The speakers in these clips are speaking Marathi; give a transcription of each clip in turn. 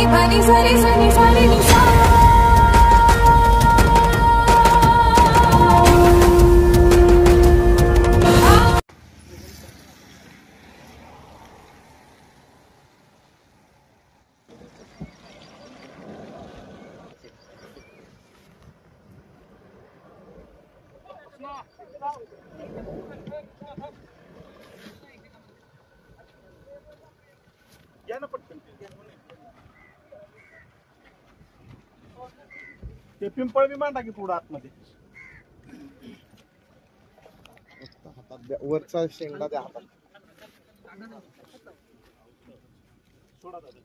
नि प नि सा रे सा नि सा रे नि सा ते पिंपळ बी मांडा की थोडं आतमध्ये वरचा शेंगडा द्या हातात सोडा दादा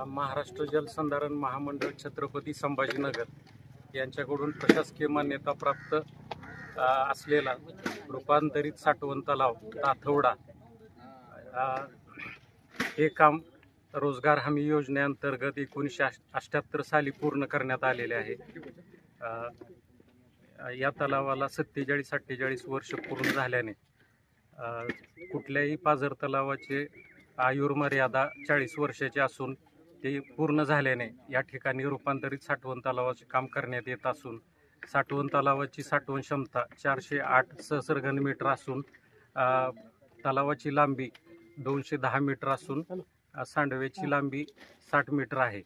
महाराष्ट्र जलसंधारण महामंडळ छत्रपती संभाजीनगर यांच्याकडून प्रशासकीय मान्यता प्राप्त असलेला रूपांतरित साठवण तलाव ताथवडा हे काम रोजगार हमी योजनेअंतर्गत 1978 साली पूर्ण करण्यात आलेले आहे। या तलावाला 47-48 वर्ष पूर्ण झाल्याने कुठल्याही पाझर तलावाचे आयुर्मर्यादा 40 वर्षाची असून ते पूर्ण झाल्याने या ठिकाणी रूपांतरित साठवण तलावाचे काम करण्यात येत असून साठवण तलावाची साठवण क्षमता 408 सहस्र घनमीटर असून तलावाची लांबी 210 मीटर असून सांडव्याची लांबी 60 मीटर आहे।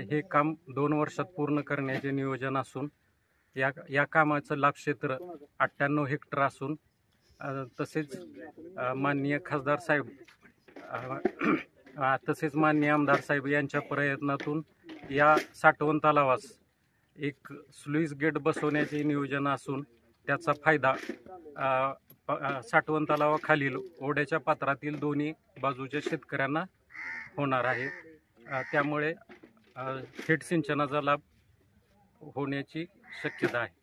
हे काम 2 वर्षात पूर्ण करण्याचे नियोजन असून या कामाचं लाभक्षेत्र 98 हेक्टर असून तसेच माननीय खासदार साहेब तसेच माननीय आमदार साहेब यांच्या प्रयत्नातून या साठवण तलावास एक स्लुईस गेट बसवण्याचे नियोजन असून त्याचा फायदा साठवण तलावाखालील ओढ्याच्या पात्रातील दोन्ही बाजूच्या शेतकऱ्यांना होणार आहे। त्यामुळे थेट सिंचनाचा लाभ होण्याची शक्यता आहे।